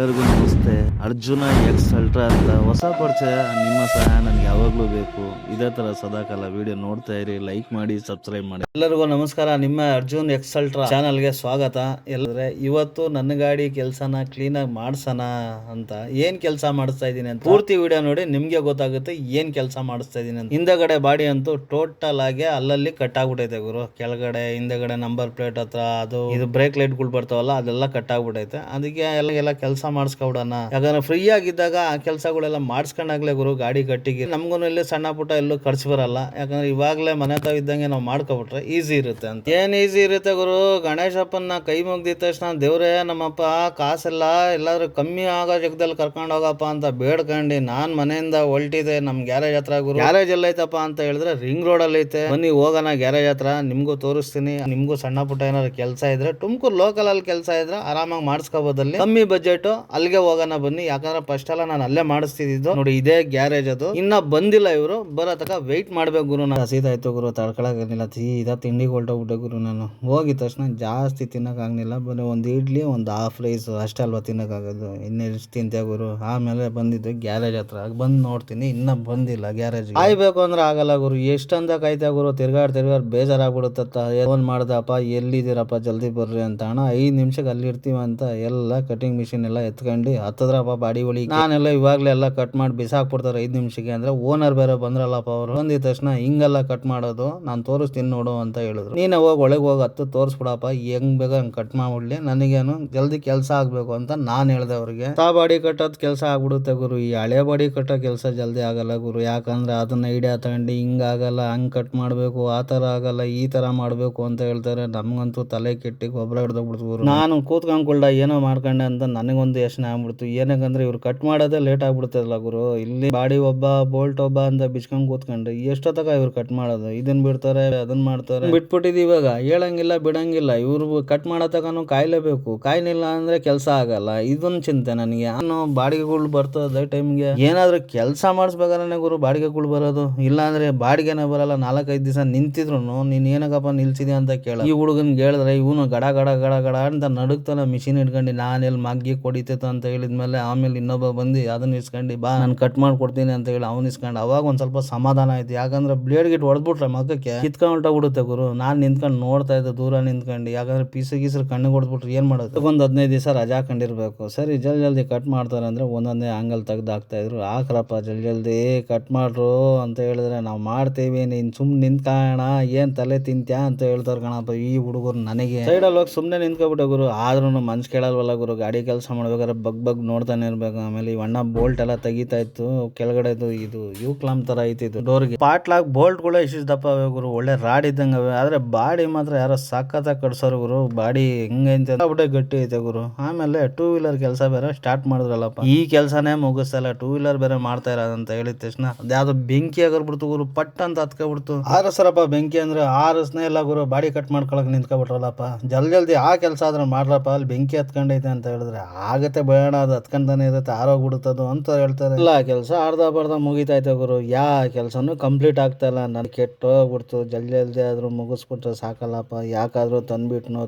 ಎಲ್ಲರಿಗೂ ನಮಸ್ತೆ. Arjuna X ultra ಅಂತ ಹೊಸ ಪರಿಚಯ. ನಿಮ್ಮ ಸಹಾಯ ನನಗೆ ಯಾವಾಗಲೂ ಬೇಕು. ಇದೇ ತರ ಸದಾಕಾಲ ವಿಡಿಯೋ ನೋಡ್ತಾ ಇರಿ, ಲೈಕ್ ಮಾಡಿ, ಸಬ್ಸ್ಕ್ರೈಬ್ ಮಾಡಿ. ಎಲ್ಲರಿಗೂ ನಮಸ್ಕಾರ. ನಿಮ್ಮ ಅರ್ಜುನ್ ಎಕ್ಸ್ ಅಲ್ಟ್ರಾ ಚಾನಲ್ಗೆ ಸ್ವಾಗತ. ಎಲ್ಲರೇ ಇವತ್ತು ನನ್ನ ಗಾಡಿ ಕೆಲಸನ ಕ್ಲೀನಾಗಿ ಮಾಡ್ಸೋಣ ಅಂತ ಏನ್ ಕೆಲಸ ಮಾಡಿಸ್ತಾ ಇದ್ದೀನಿ ಅಂತ ಪೂರ್ತಿ ವಿಡಿಯೋ ನೋಡಿ ನಿಮ್ಗೆ ಗೊತ್ತಾಗುತ್ತೆ ಏನ್ ಕೆಲಸ ಮಾಡಿಸ್ತಾ ಇದ್ದೀನಿ ಅಂತ. ಹಿಂದಗಡೆ ಬಾಡಿ ಅಂತೂ ಟೋಟಲ್ ಆಗಿ ಅಲ್ಲಲ್ಲಿ ಕಟ್ ಆಗ್ಬಿಟ್ಟೈತೆ ಗುರು. ಕೆಳಗಡೆ ಹಿಂದಗಡೆ ನಂಬರ್ ಪ್ಲೇಟ್ ಹತ್ರ ಅದು ಇದು ಬ್ರೇಕ್ ಲೈಟ್ಗಳು ಬರ್ತಾವಲ್ಲ ಅದೆಲ್ಲ ಕಟ್ ಆಗ್ಬಿಟ್ಟೈತೆ. ಅದಕ್ಕೆ ಎಲ್ಲ ಕೆಲಸ ಮಾಡಿಸ್ಕೊಬಿಡೋಣ. ಯಾಕಂದ್ರೆ ಫ್ರೀ ಆಗಿದ್ದಾಗ ಆ ಕೆಲಸಗಳೆಲ್ಲ ಮಾಡಿಸ್ಕೊಂಡಾಗ್ಲೇ ಗುರು ಗಾಡಿ ಕಟ್ಟಿಗೆ ನಮ್ಗೂ ಇಲ್ಲಿ ಸಣ್ಣ ಪುಟ್ಟ ಎಲ್ಲೂ ಖರ್ಚು ಬರಲ್ಲ. ಯಾಕಂದ್ರೆ ಇವಾಗ್ಲೇ ಮನೆ ತಾವ್ ಇದ್ದಂಗೆ ನಾವು ಮಾಡ್ಕೊಬಿಟ್ರೆ ಈಸಿ ಇರುತ್ತೆ ಅಂತ. ಏನ್ ಈಸಿ ಇರುತ್ತೆ ಗುರು, ಗಣೇಶಪ್ಪನ ಕೈ ಮುಗ್ದಿದ ತಕ್ಷಣ ದೇವ್ರೇ ನಮ್ಮಪ್ಪ ಕಾಸೆಲ್ಲ ಎಲ್ಲಾದ್ರೂ ಕಮ್ಮಿ ಆಗೋ ಜಾಗದಲ್ಲಿ ಕರ್ಕೊಂಡು ಹೋಗಪ್ಪ ಅಂತ ಬೇಡ್ಕಂಡು ನಾನ್ ಮನೆಯಿಂದ ಹೊಲ್ಟಿದೆ ನಮ್ ಗ್ಯಾರೇಜ್ ಹತ್ರ. ಗುರು ಗ್ಯಾರೇಜ್ ಎಲ್ಲ ಐತಪ್ಪ ಅಂತ ಹೇಳಿದ್ರೆ ರಿಂಗ್ ರೋಡ್ ಅಲ್ಲಿ ಐತೆ, ಬನ್ನಿ ಹೋಗೋಣ ಗ್ಯಾರೇಜ್ ಹತ್ರ, ನಿಮ್ಗೂ ತೋರಿಸ್ತೀನಿ. ನಿಮ್ಗೂ ಸಣ್ಣ ಪುಟ್ಟ ಏನಾದ್ರು ಕೆಲಸ ಇದ್ರೆ ತುಮಕೂರು ಲೋಕಲ್ ಅಲ್ಲಿ ಕೆಲಸ ಇದ್ರೆ ಆರಾಮಾಗಿ ಮಾಡಿಸ್ಕೋಬೋದಲ್ಲಿ, ಕಮ್ಮಿ ಬಜೆಟ್ ಅಲ್ಲಿಗೆ ಹೋಗೋಣ ಬನ್ನಿ. ಯಾಕಂದ್ರೆ ಫಸ್ಟ್ ಎಲ್ಲ ನಾನು ಅಲ್ಲೇ ಮಾಡಿಸ್ತಿದ್ದು ನೋಡಿ, ಇದೇ ಗ್ಯಾರೇಜ್ ಅದು. ಇನ್ನ ಬಂದಿಲ್ಲ ಇವರು, ಬರೋ ತನಕ ವೆಯ್ಟ್ ಮಾಡ್ಬೇಕು ಗುರು. ನಾನು ಹಸಿದಾಯ್ತು ಗುರು, ತಡ್ಕೊಳಕ್ಕಾಗಿಲ್ಲ, ಸೀದಾ ತಿಂಡಿಗೆ ಹೊರಟೋಗ್ಬಿಟ್ಟೆ ಗುರು. ನಾನು ಹೋಗಿದ ತಕ್ಷಣ ಜಾಸ್ತಿ ತಿನ್ನಕ್ಕಾಗಲಿಲ್ಲ, ಬರೀ ಒಂದು ಇಡ್ಲಿ ಒಂದು ಹಾಫ್ ರೈಸ್ ಅಷ್ಟೇ ಅಲ್ವಾ ತಿನ್ನಕ್ಕಾಗೋದು, ಇನ್ನೆಷ್ಟು ತಿಂತೆ ಗುರು. ಆಮೇಲೆ ಬಂದಿದ್ದು ಗ್ಯಾರೇಜ್ ಹತ್ರ, ಬಂದು ನೋಡ್ತೀನಿ ಇನ್ನ ಬಂದಿಲ್ಲ ಗ್ಯಾರೇಜ್. ಕಾಯ್ಬೇಕು ಅಂದ್ರೆ ಆಗಲ್ಲ ಗುರು, ಎಷ್ಟಂತ ಕಾಯ್ತಾ ಗುರು. ತಿರ್ಗಾಡ್ ಬೇಜಾರಾಗ್ಬಿಡುತ್ತ. ಫೋನ್ ಮಾಡ್ದಪ್ಪ ಎಲ್ಲಿದ್ದೀರಪ್ಪ ಜಲ್ದಿ ಬರ್ರಿ ಅಂತ. ಅಣ್ಣ 5 ನಿಮಿಷಕ್ಕೆ ಅಲ್ಲಿ ಇರ್ತೀವಿ ಅಂತ ಎಲ್ಲ ಕಟಿಂಗ್ ಮಿಷಿನ್ ಎಲ್ಲ ಎತ್ಕೊಂಡು ಹತ್ತದ್ರಪ್ಪ ಬಾಡಿ ಒಳಗೆ. ನಾನೆಲ್ಲ ಇವಾಗ್ಲೇ ಎಲ್ಲ ಕಟ್ ಮಾಡಿ ಬಿಸಾಕ್ಬಿಡ್ತಾರೆ 5 ನಿಮಿಷಕ್ಕೆ. ಅಂದ್ರೆ ಓನರ್ ಬೇರೆ ಬಂದ್ರಲ್ಲಪ್ಪ ಅವರು. ಬಂದಿದ ತಕ್ಷಣ ಹಿಂಗೆಲ್ಲ ಕಟ್ ಮಾಡೋದು ನಾನು ತೋರಿಸ್ತೀನಿ ನೋಡು ಅಂತ ಹೇಳಿದ್ರು. ನೀನೇ ಹೋಗಿ ಒಳಗೆ ಹೋಗಿ ಹತ್ತು ತೋರಿಸ್ಬಿಡಪ್ಪ, ಹೆಂಗ್ ಬೇಗ ಹಂಗೆ ಕಟ್ ಮಾಡ್ಬಿಡ್ಲಿ, ನನಗೇನು ಜಲ್ದಿ ಕೆಲಸ ಆಗ್ಬೇಕು ಅಂತ ನಾನು ಹೇಳ್ದೆ ಅವ್ರಿಗೆ. ಬಾಡಿ ಕಟ್ಟೋದ್ ಕೆಲಸ ಆಗ್ಬಿಡುತ್ತೆ ಗುರು, ಈ ಹಳೆ ಬಾಡಿ ಕಟ್ಟೋ ಕೆಲಸ ಜಲ್ದಿ ಆಗಲ್ಲ ಗುರು. ಯಾಕಂದ್ರೆ ಅದನ್ನ ಐಡಿಯಾ ತಗೊಂಡು ಹಿಂಗಾಗಲ್ಲ, ಹಂಗ್ ಕಟ್ ಮಾಡ್ಬೇಕು, ಆ ತರ ಆಗಲ್ಲ, ಈ ತರ ಮಾಡ್ಬೇಕು ಅಂತ ಹೇಳ್ತಾರೆ. ನಮ್ಗಂತೂ ತಲೆ ಕೆಟ್ಟಿ ಗೊಬ್ಬರ ಹಿಡ್ದೋಗ್ಬಿಡ್ತು ಗುರು. ನಾನು ಕೂತ್ಕೊಂಡ್ಕೊಳ್ದ ಏನೋ ಮಾಡ್ಕೊಂಡೆ ಅಂತ ನನಗೊಂದು ಯೋಚನೆ ಆಗ್ಬಿಡ್ತು. ಏನಕ್ಕಂದ್ರೆ ಇವ್ರು ಕಟ್ ಮಾಡೋದೇ ಲೇಟ್ ಆಗ್ಬಿಡ್ತದಲ್ಲ ಗುರು. ಇಲ್ಲಿ ಬಾಡಿ ಒಬ್ಬ ಬೋಲ್ಟ್ ಒಬ್ಬ ಅಂತ ಬಿಚ್ಕೊಂಡ್ ಕೂತ್ಕೊಂಡ್ರೆ ಎಷ್ಟೊತ್ತಕ ಇವ್ರು ಕಟ್ ಮಾಡೋದು, ಇದನ್ ಬಿಡ್ತಾರೆ ಅದನ್ನ ಮಾಡ್ತಾರೆ. ಬಿಟ್ಬಿಟ್ಟಿದ್ ಇವಾಗ ಹೇಳಂಗಿಲ್ಲ ಬಿಡಂಗಿಲ್ಲ. ಇವ್ರು ಕಟ್ ಮಾಡೋ ತನಕ ಕಾಯ್ಲೇಬೇಕು, ಕಾಯ್ನಿಲ್ಲ ಅಂದ್ರೆ ಕೆಲಸ ಆಗಲ್ಲ. ಇದೊಂದು ಚಿಂತೆ ನನಗೆ. ನಾನು ಬಾಡಿಗೆಗಳು ಬರ್ತದೆ ಟೈಮ್ಗೆ ಏನಾದ್ರು ಕೆಲಸ ಮಾಡಿಸ್ಬೇಕಾದ್ರೆ ಗುರು ಬಾಡಿಗೆಗಳು ಬರೋದು. ಇಲ್ಲ ಅಂದ್ರೆ ಬಾಡಿಗೆನೇ ಬರಲ್ಲ. 4-5 ದಿವಸ ನಿಂತಿದ್ರು ನೀನ್ ಏನಕ್ಕಪ್ಪ ನಿಲ್ಸಿದ್ಯಾ ಅಂತ ಕೇಳ. ಈ ಹುಡುಗನ್ಗೆ ಹೇಳಿದ್ರೆ ಇವನು ಗಡ ಗಡ ಗಡ ಗಡ ಅಂತ ನಡುಕ್ತಾನ ಮಿಷಿನ್ ಇಟ್ಕೊಂಡು. ನಾನೆಲ್ಲಿ ಮಗ್ಗಿ ಕೊಡಿತೈತ ಅಂತ ಹೇಳಿದ್ಮೇಲೆ ಆಮೇಲೆ ಇನ್ನೊಬ್ಬ ಬಂದು ಅದನ್ನ ಇಸ್ಕೊಂಡು ಬಾ ನಾನು ಕಟ್ ಮಾಡ್ಕೊಡ್ತೀನಿ ಅಂತ ಹೇಳಿ ಅವ್ನು ಇಸ್ಕೊಂಡು, ಅವಾಗ ಒಂದ್ ಸ್ವಲ್ಪ ಸಮಾಧಾನ ಆಯ್ತು. ಯಾಕಂದ್ರೆ ಬ್ಲೇಡ್ ಗಿಟ್ ಹೊಡೆದ್ಬಿಟ್ರೆ ಮಗಕ್ಕೆ ಕಿತ್ಕೊಂಡ್ಬಿಡುತ್ತೆ ಗುರು. ನಾನ್ ನಿಂತ್ಕೊಂಡು ನೋಡ್ತಾ ಇದ್ದೆ ದೂರ ನಿಂತ್ಕೊಂಡು. ಯಾಕಂದ್ರೆ ಗೀಸರು ಕಣ್ಣಿಗೆ ಹೊಡೆದ್ಬಿಟ್ರೆ ಏನ್ ಮಾಡೋದು. ಒಂದು 15 ದಿವಸ ರಜಾ ಹಾಕೊಂಡಿರ್ಬೇಕು. ಸರಿ ಜಲ್ದಿ ಕಟ್ ಮಾಡ್ತಾರೆ ಅಂದ್ರೆ ಒಂದೊಂದೇ ಆಂಗಲ್ ತೆಗ್ದು ಹಾಕ್ತಾ ಇದ್ರು. ಹಾಕ್ರಪ್ಪ ಜಲ್ದಿ ಕಟ್ ಮಾಡ್ರು ಅಂತ ಹೇಳಿದ್ರೆ ನಾವು ಮಾಡ್ತೀವಿ, ನೀನ್ ಸುಮ್ನೆ ನಿಂತ್ಕೋಣ, ಏನ್ ತಲೆ ತಿಂತ್ಯಾ ಅಂತ ಹೇಳ್ತಾರ ಕಣಪ್ಪ ಈ ಹುಡುಗರು. ನನಗೆ ಸೈಡಲ್ಲಿ ಹೋಗಿ ಸುಮ್ನೆ ನಿಂತ್ಕೊಬಿಟ್ಟೆ ಗುರು. ಆದ್ರೂ ಮನ್ಸ್ ಕೇಳಲ್ವಲ್ಲ ಗುರು. ಗಾಡಿ ಕೆಲಸ ಮಾಡ್ಬೇಕಾದ್ರೆ ಬಗ್ ನೋಡ್ತಾನೆ ಇರ್ಬೇಕು. ಆಮೇಲೆ ಇವಣ್ಣ ಬೋಲ್ಟ್ ಎಲ್ಲ ತೆಗಿತಾ ಇತ್ತು ಕೆಳಗಡೆದು. ಇದು ಯೂಕ್ಲಾಮ್ ತರ ಐತಿತ್ತು ಡೋರ್ಗೆ. ಪಾಟ್ಲಾಕ್ ಬೋಲ್ಟ್ ಗಳು ಇಷ್ಟಿದ್ದಪ್ಪ ಗುರು, ಒಳ್ಳೆ ರಾಡ್ ಇದ್ದಂಗ. ಆದ್ರೆ ಬಾಡಿ ಮಾತ್ರ ಯಾರೋ ಸಖತ್ತಾಗಿ ಕಟ್ಸೋರು ಗುರು. ಬಾಡಿ ಹೆಂಗೈತೆ ಗಟ್ಟಿ ಐತೆ ಗುರು. ಆಮೇಲೆ 2 ವೀಲರ್ ಕೆಲಸ ಬೇರೆ ಸ್ಟಾರ್ಟ್ ಮಾಡಿದ್ರಲ್ಲಪ್ಪ, ಈ ಕೆಲಸನೇ ಮುಗಿಸ್ತಲ್ಲ 2 ವೀಲರ್ ಬೇರೆ ಮಾಡ್ತಾ ಇರೋದಂತ ಹೇಳಿದ ತಕ್ಷಣ ಅದ್ಯಾವ್ದು ಬೆಂಕಿ ಆಗಿರ್ಬಿಡ್ತು ಗುರು. ಪಟ್ ಅಂತ ಹತ್ಕೊಬಿಡ್ತು. ಆರಸರಪ್ಪ ಬೆಂಕಿ ಅಂದ್ರೆ ಆರಸ್ನೇ ಇಲ್ಲ ಗುರು. ಬಾಡಿ ಕಟ್ ಮಾಡ್ಕೊಳಕ್ ನಿಂತ್ಕೊಬಿಟ್ರಲ್ಲಪ್ಪ. ಜಲ್ದಿ ಆ ಕೆಲಸ ಆದ್ರೆ ಮಾಡ್ರಪ್ಪ, ಅಲ್ಲಿ ಬೆಂಕಿ ಹತ್ಕೊಂಡೈತೆ ಅಂತ ಹೇಳಿದ್ರೆ ಆಗತ್ತೆ ಬೇಡ, ಅದು ಹತ್ಕೊಂಡಾನೆ ಇರುತ್ತೆ, ಆರೋಗ್ಬಿಡುತ್ತದು ಅಂತ ಹೇಳ್ತಾರೆ. ಇಲ್ಲ ಕೆಲಸ ಅರ್ಧ ಮುಗಿತೈತೆ ಗುರು. ಯಾ ಕೆಲಸನೂ ಕಂಪ್ಲೀಟ್ ಆಗ್ತಾ ಇಲ್ಲ. ನನ್ ಕೆಟ್ಟೋಗ್ಬಿಡ್ತು. ಜಲ್ದಿ ಆದ್ರೂ ಮುಗಿಸ್ಬಿಟ್ರೆ ಸಾಕಲ್ಲಪ್ಪ. ಯಾಕಾದ್ರೂ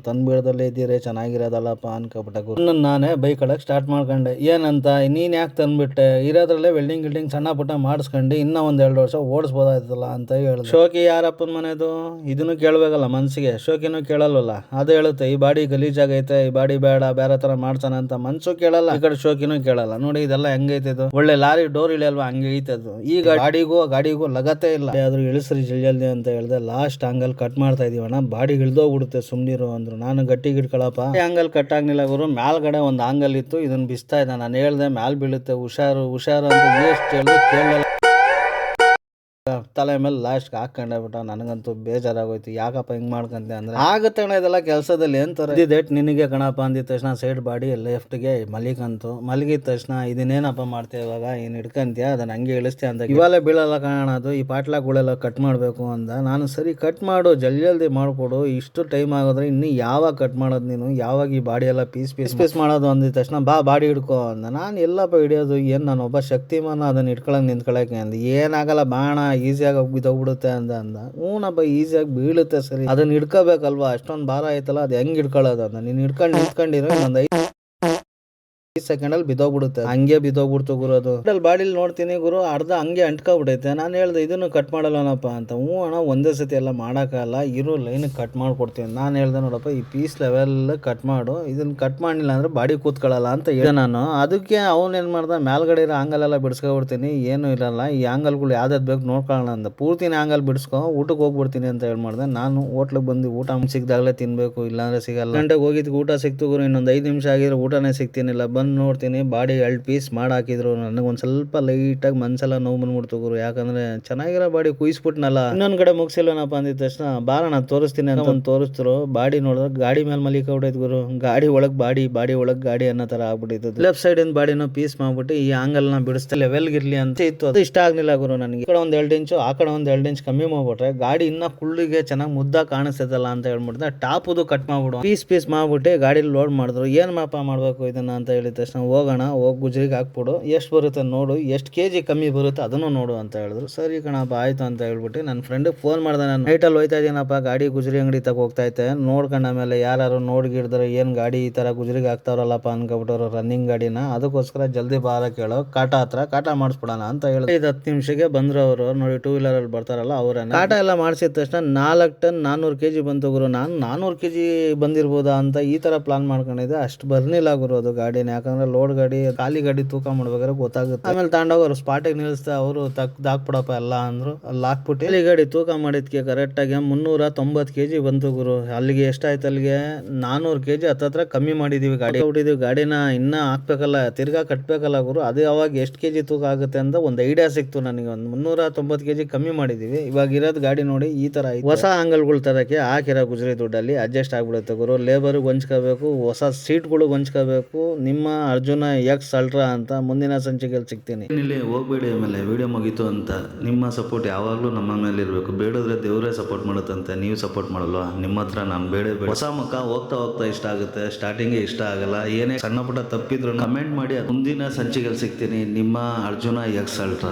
ತಂದ್ಬಿಡದಲ್ಲೇ ಇದ್ದೀರಿ ಚೆನ್ನಾಗಿರೋದಲ್ಲಪ್ಪ ಅನ್ಕೊಬಿಟ್ಟ ಗುರು. ನಾನೇ ಬೈಕ್ ಸ್ಟಾರ್ಟ್ ಮಾಡ್ಕೊಂಡೆ. ಏನಂತ ನೀನ್ ಯಾಕೆ ತಂದ್ಬಿಟ್ಟೆ, ಇರೋದ್ರಲ್ಲೇ ವೆಲ್ಡಿಂಗ್ ಸಣ್ಣ ಪುಟ್ಟ ಮಾಡಿಸ್ಕೊಂಡು ಇನ್ನ 1-2 ವರ್ಷ ಓಡಿಸ್ಬೋದಾಯ್ತಲ್ಲ ಅಂತ ಹೇಳಿದ್ರು. ಶೋಕಿ ಯಾರಪ್ಪನ ಮನೆದು ಇದನ್ನು ಕೇಳ್ಬೇಕಲ್ಲ ಮನ್ಸಿಗೆ. ಶೋಕಿನೂ ಕೇಳಲ್ವಲ್ಲ, ಅದು ಹೇಳುತ್ತೆ ಈ ಬಾಡಿ ಗಲೀಜಾಗೈತೆ, ಈ ಬಾಡಿ ಬೇಡ, ಬೇರೆ ತರ ಮಾಡ್ತಾನ ಅಂತ. ಮನ್ಸು ಕೇಳಲ್ಲ, ಈ ಕಡೆ ಶೋಕಿನೂ ಕೇಳಲ್ಲ. ನೋಡಿ ಇದೆಲ್ಲ ಹೆಂಗೈತೆ ಇದು. ಒಳ್ಳೆ ಲಾರಿ ಡೋರ್ ಇಳಿಯಲ್ವಾ ಹಂಗೆ ಐತದು. ಈಗ ಗಾಡಿಗೂ ಲಗತ್ತೆ ಇಲ್ಲ. ಯಾವ್ದು ಇಳಿಸ್ರಿ ಜಲ್ದಿ ಅಂತ ಹೇಳ್ದೆ. ಲಾಸ್ಟ್ ಆಂಗಲ್ ಕಟ್ ಮಾಡ್ತಾ ಇದೀವಣ್ಣ, ಬಾಡಿ ಇಳ್ದೋಗ್ಬಿಡುತ್ತೆ ಸುಮ್ನಿರು ಅಂದ್ರು. ನಾನು ಗಟ್ಟಿಗೆ ಇಟ್ಕೊಳಪ್ಪ. ಆಂಗಲ್ ಕಟ್ ಆಗ್ಲಿಲ್ಲ ಗುರು. ಮ್ಯಾಲ್ಗಡೆ ಒಂದು ಆಂಗಲ್ ಇತ್ತು, ಇದನ್ನ ಬಿಸ್ತಾ ಇದ್ದ. ನಾನು ಹೇಳ್ದೆ ಮ್ಯಾಲ್ ಬೀಳುತ್ತೆ, ಹುಷಾರು ಅಂತ ಎಷ್ಟು ಹೇಳಿದ್ರು ಕೇಳಲ್ಲ. ತಲೆ ಮೇಲೆ ಲಾಸ್ಟ್ ಹಾಕೊಂಡೆ ಬಿಟ್ಟ. ನನಗಂತೂ ಬೇಜಾರಾಗೋಯ್ತು. ಯಾಕಪ್ಪ ಹಿಂಗ್ ಮಾಡ್ಕಂತೆ ಅಂದ್ರೆ ಆಗತ್ತೆ ಅಣ್ಣ ಇದೆಲ್ಲ ಕೆಲಸದಲ್ಲಿ ಅಂತಾರೆ. ಡೇಟ್ ನಿನಗೆ ಕಣಪ್ಪ ಅಂದಿದ ತಕ್ಷಣ ಸೈಡ್ ಬಾಡಿ ಲೆಫ್ಟ್ಗೆ ಮಲಗಿದ ತಕ್ಷಣ ಇದನ್ನೇನಪ್ಪ ಮಾಡ್ತೇವೆ ಇವಾಗ, ಏನ್ ಹಿಡ್ಕಂತ್ಯಾ ಅದನ್ನ ಹಂಗೆ ಇಳಿಸ್ತೀಯ ಅಂತ. ಇವಾಗಲೇ ಬೀಳಲ್ಲ ಕಾಣೋದು, ಈ ಪಾಟ್ಲಾಗಳೆಲ್ಲ ಕಟ್ ಮಾಡ್ಬೇಕು ಅಂದ. ನಾನು ಸರಿ ಕಟ್ ಮಾಡು ಜಲ್ದಿ ಮಾಡ್ಕೊಡು, ಇಷ್ಟು ಟೈಮ್ ಆಗೋದ್ರೆ ಇನ್ನು ಯಾವಾಗ ಕಟ್ ಮಾಡೋದು ನೀನು, ಯಾವಾಗ ಈ ಬಾಡಿ ಎಲ್ಲ ಪೀಸ್ ಮಾಡೋದು ಅಂದಿದ ತಕ್ಷಣ ಬಾಡಿ ಹಿಡ್ಕೊ ಅಂದ. ನಾನು ಎಲ್ಲಪ್ಪ ಹಿಡಿಯೋದು, ಏನ್ ನಾನು ಒಬ್ಬ ಶಕ್ತಿಮಾನ ಅದನ್ನ ಇಟ್ಕೊಳಕ್ ನಿಂತ್ಕೊಳಕ್ಕೆ ಅಂದ. ಏನಾಗಲ್ಲ ಬಾಣ ಈಸಿಯಾಗಿ ಬಿದ್ದೋಗ್ಬಿಡುತ್ತೆ ಅಂದ. ಹೂನಪ್ಪ ಈಸಿಯಾಗಿ ಬೀಳುತ್ತೆ ಸರಿ, ಅದನ್ನ ಹಿಡ್ಕೋಬೇಕಲ್ವಾ, ಅಷ್ಟೊಂದು ಭಾರ ಆಯ್ತಲ್ಲ, ಅದು ಹೆಂಗ್ ಹಿಡ್ಕೊಳ್ಳೋದು ಅಂದ. ನೀನ್ ಹಿಡ್ಕೊಂಡು ನಿಂತ್ಕೊಂಡಿರೋ ಇನ್ನೊಂದು ಸೆಕೆಂಡ್ ಅಲ್ಲಿ ಬಿದ್ದೋಗ್ಬಿಡುತ್ತೆ, ಹಂಗೆ ಬಿದ್ದೋಗ್ಬಿಡ್ತು ಗುರು. ಅದು ಬಾಡಿಲಿ ನೋಡ್ತೀನಿ ಗುರು, ಅರ್ಧ ಹಂಗೆ ಅಂಟ್ಕೊಬಿಡೈತೆ. ನಾನು ಹೇಳ್ದೆ ಇದನ್ನು ಕಟ್ ಮಾಡಲ್ಲನಪ್ಪ ಅಂತ. ಹ್ಞೂ ಅಣ್ಣ ಒಂದೇ ಸತಿ ಎಲ್ಲ ಮಾಡೋಕ್ಕಲ್ಲ, ಇರೋ ಲೈನ್ ಕಟ್ ಮಾಡ್ಕೊಡ್ತೀನಿ. ನಾನು ಹೇಳ್ದೆ ನೋಡಪ್ಪ ಈ ಪೀಸ್ ಲೆವೆಲ್ ಕಟ್ ಮಾಡು, ಇದನ್ನ ಕಟ್ ಮಾಡಿಲ್ಲ ಅಂದ್ರೆ ಬಾಡಿ ಕೂತ್ಕೊಳ್ಳಲ್ಲ ಅಂತ ಹೇಳಿದೆ ನಾನು. ಅದಕ್ಕೆ ಅವ್ನು ಏನು ಮಾಡ್ದ, ಮೇಲ್ಗಡೆ ಇರೋ ಆಂಗಲ್ ಎಲ್ಲ ಬಿಡಿಸ್ಕೊಬಿಡ್ತೀನಿ, ಏನು ಇರಲ್ಲ, ಈ ಆಂಗಲ್ಗಳು ಯಾವ್ದಾದ್ರು ಬೇಕು ನೋಡ್ಕೊಳ್ಳೋಣ ಅಂತ. ಪೂರ್ತಿನ ಆಂಗಲ್ ಬಿಡಿಸ್ಕೊ, ಊಟಕ್ಕೆ ಹೋಗ್ಬಿಡ್ತೀನಿ ಅಂತ ಹೇಳಿ ಮಾಡಿದೆ. ನಾನು ಹೋಟ್ಲಿಗೆ ಬಂದು ಊಟ ಸಿಕ್ದಾಗಲೇ ತಿನ್ಬೇಕು, ಇಲ್ಲಾಂದ್ರೆ ಸಿಗಲ್ಲ. ಗಂಟೆಗೆ ಹೋಗಿದ್ದು ಊಟ ಸಿಕ್ತು ಗುರು, ಇನ್ನೊಂದು 5 ನಿಮಿಷ ಆಗಿದ್ರೆ ಊಟನೇ ಸಿಗ್ತೀನಿಲ್ಲ. ಬಂದು ನೋಡ್ತೀನಿ ಬಾಡಿ 2 ಪೀಸ್ ಮಾಡಾಕಿದ್ರು. ನನಗೊಂದು ಸ್ವಲ್ಪ ಲೈಟಾಗಿ ಮನ್ಸೆಲ್ಲ ನೋವು ಬಂದ್ಬಿಡ್ತು ಗುರು, ಯಾಕಂದ್ರೆ ಚೆನ್ನಾಗಿರೋ ಬಾಡಿ ಕುಯ್ಸ್ಬಿಟ್ನಲ್ಲ. ಇನ್ನೊಂದ್ ಕಡೆ ಮುಗಿಸಿಲ್ವನಪ್ಪ ಅಂದಿದ ತಕ್ಷಣ ಬಾರಣ ತೋರಿಸ್ತೀನಿ ಅಂತ ಒಂದು ತೋರಿಸ್ತರು. ಬಾಡಿ ನೋಡಿದ್ರೆ ಗಾಡಿ ಮೇಲೆ ಮಲಿಕೊಂಡೈತೆ ಗುರು, ಗಾಡಿ ಒಳಗ್ ಬಾಡಿ ಒಳಗ್ ಗಾಡಿ ಅನ್ನೋ ತರ ಆಗ್ಬಿಟ್ಟಿತ್ತು. ಲೆಫ್ಟ್ ಸೈಡ್ ಇಂದ ಬಾಡಿನ ಪೀಸ್ ಮಾಡ್ಬಿಟ್ಟು ಈ ಆಂಗಲ್ ನ ಬಿಡಿಸ್ತಾ ಲೆವೆಲ್ ಗಿರ್ಲಿ ಅಂತ ಇತ್ತು. ಅದು ಇಷ್ಟ ಆಗ್ಲಿಲ್ಲ ಗುರು ನನಗೆ. ಈ ಕಡೆ ಒಂದ್ 2 ಇಂಚು, ಆ ಕಡೆ ಒಂದ್ 2 ಇಂಚ್ ಕಮ್ಮಿ ಮಾಡ್ಬಿಟ್ರೆ ಗಾಡಿ ಇನ್ನ ಕುಳ್ಳಿಗೆ ಚೆನ್ನಾಗಿ ಮುದ್ದ ಕಾಣಿಸ್ತದಲ್ಲ ಅಂತ ಹೇಳ್ಬಿಡ್ದೆ. ಟಾಪ್ದು ಕಟ್ ಮಾಡ್ಬಿಡು, ಪೀಸ್ ಮಾಡ್ಬಿಟ್ಟು ಗಾಡಿಲಿ ಲೋಡ್ ಮಾಡಿದ್ರು. ಏನ್ ಮಾಪ ಮಾಡ್ಬೇಕು ಇದನ್ನ ಅಂತ ಹೇಳಿದ ತಕ್ಷಣ ಹೋಗೋಣ, ಹೋಗಿ ಗುಜ್ರಿಗೆ ಹಾಕ್ಬಿಡು, ಎಷ್ಟು ಬರುತ್ತೆ ನೋಡು, ಎಷ್ಟು ಕೆಜಿ ಕಮ್ಮಿ ಬರುತ್ತೆ ಅದನ್ನು ನೋಡು ಅಂತ ಹೇಳಿದ್ರು. ಸರಿ ಕಣಪ್ಪ ಆಯ್ತು ಅಂತ ಹೇಳ್ಬಿಟ್ಟು ನನ್ನ ಫ್ರೆಂಡಿಗೆ ಫೋನ್ ಮಾಡಿದೆ. ನಾನು ನೈಟಲ್ಲಿ ಹೋಯ್ತಾ ಇದೀನಪ್ಪ, ಗಾಡಿ ಗುಜ್ರಿ ಅಂಗಡಿ ತಗ ಹೋಗ್ತಾ ಐತೆ, ನೋಡ್ಕೊಂಡ ಮೇಲೆ ಯಾರು ನೋಡ್ಗಿಡಿದ್ರೆ ಏನ್ ಗಾಡಿ ಈ ತರ ಗುಜ್ರಿಗೆ ಹಾಕ್ತಾವ್ರಲ್ಲಪ್ಪ ಅನ್ಕೊಬಿಟ್ಟವ್ರು ರನ್ನಿಂಗ್ ಗಾಡಿನ. ಅದಕ್ಕೋಸ್ಕರ ಜಲ್ದಿ ಬಾರ ಕೇಳೋ, ಕಾಟಾ ಹತ್ರ ಕಾಟಾ ಮಾಡಿಸ್ಬಿಡೋಣ ಅಂತ ಹೇಳಿದ್ರು. 5-10 ನಿಮಿಷಕ್ಕೆ ಬಂದ್ರು ಅವರು. ನೋಡಿ 2 ವೀಲರ್ ಅಲ್ಲಿ ಬರ್ತಾರಲ್ಲ ಅವರೇ. ಕಾಟಾ ಎಲ್ಲ ಮಾಡಿಸಿದ ತಕ್ಷಣ 4 ಟನ್ 400 kg ಬಂತು ಗುರು. ನಾನು 400 kg ಬಂದಿರ್ಬೋದಾ ಅಂತ ಈ ತರ ಪ್ಲಾನ್ ಮಾಡ್ಕೊಂಡಿದ್ದೆ. ಅಷ್ಟು ಬರ್ಲಿಲ್ಲ ಗುರು ಅದು ಗಾಡಿನ, ಯಾಕಂದ್ರೆ ಲೋಡ್ ಗಾಡಿ ಖಾಲಿ ಗಾಡಿ ತೂಕ ಮಾಡ್ಬೇಕಾದ್ರೆ ಗೊತ್ತಾಗುತ್ತೆ. ಆಮೇಲೆ ತಗೊಂಡೋಗಿ ಸ್ಪಾಟಿಗೆ ನಿಲ್ಲಿಸ್ತಾ ಅವರು ಹಾಕ್ಬಿಡಪ್ಪ ಎಲ್ಲ ಅಂದ್ರು. ಅಲ್ಲಿ ಹಾಕ್ಬಿಟ್ಟು ಖಾಲಿ ಗಾಡಿ ತೂಕ ಮಾಡಿದ್ಕೆ ಕರೆಕ್ಟ್ ಆಗಿ 390 kg ಬಂತು ಗುರು. ಅಲ್ಲಿಗೆ ಎಷ್ಟಾಯ್ತು, ಅಲ್ಲಿಗೆ 400 kg ಹತ್ತತ್ರ ಕಮ್ಮಿ ಮಾಡಿದೀವಿ ಗಾಡಿನ. ಇನ್ನ ಹಾಕ್ಬೇಕಲ್ಲ, ತಿರ್ಗಾ ಕಟ್ಬೇಕಲ್ಲ ಗುರು. ಅದು ಅವಾಗ ಎಷ್ಟು ಕೆಜಿ ತೂಕ ಆಗುತ್ತೆ ಅಂತ ಒಂದು ಐಡಿಯಾ ಸಿಕ್ತು ನನಗೆ. ಒಂದು 390 kg ಕಮ್ಮಿ ಮಾಡಿದೀವಿ. ಇವಾಗ ಇರೋದು ಗಾಡಿ ನೋಡಿ ಈ ತರ ಹೊಸ ಆಂಗಲ್ಗಳು ತರಕ್ಕೆ ಹಾಕಿರೋ ಗುಜರಿ ದುಡ್ಡಲ್ಲಿ ಅಡ್ಜಸ್ಟ್ ಆಗ್ಬಿಡುತ್ತೆ ಗುರು. ಲೇಬರ್ಗೆ ಹೊಂಚ್ಕೋಬೇಕು, ಹೊಸ ಸೀಟ್ಗಳು ಹೊಂಚ್ಕೋಬೇಕು. ನಿಮ್ಮ ಅರ್ಜುನ ಎಕ್ಸ್ ಅಲ್ಟ್ರಾ ಅಂತ ಮುಂದಿನ ಸಂಚಿಕೆಯಲ್ಲಿ ಸಿಗ್ತೀನಿ. ಇಲ್ಲಿ ಹೋಗ್ಬೇಡಿ, ಆಮೇಲೆ ವಿಡಿಯೋ ಮುಗೀತು ಅಂತ. ನಿಮ್ಮ ಸಪೋರ್ಟ್ ಯಾವಾಗಲೂ ನಮ್ಮ ಮೇಲೆ ಇರಬೇಕು. ಬೇಡದ್ರೆ ದೇವರೇ ಸಪೋರ್ಟ್ ಮಾಡುತ್ತಂತೆ, ನೀವು ಸಪೋರ್ಟ್ ಮಾಡಲ್ವಾ? ನಿಮ್ಮ ಹತ್ರ ನಾನು ಬೇಡ. ಹೊಸ ಮುಖ ಹೋಗ್ತಾ ಇಷ್ಟ ಆಗುತ್ತೆ, ಸ್ಟಾರ್ಟಿಂಗ್ ಇಷ್ಟ ಆಗಲ್ಲ. ಏನೇ ಸಣ್ಣ ಪುಟ್ಟ ತಪ್ಪಿದ್ರು ಕಮೆಂಟ್ ಮಾಡಿ. ಮುಂದಿನ ಸಂಚಿಕೆಯಲ್ಲಿ ಸಿಗ್ತೀನಿ. ನಿಮ್ಮ ಅರ್ಜುನ ಎಕ್ಸ್ ಅಲ್ಟ್ರಾ.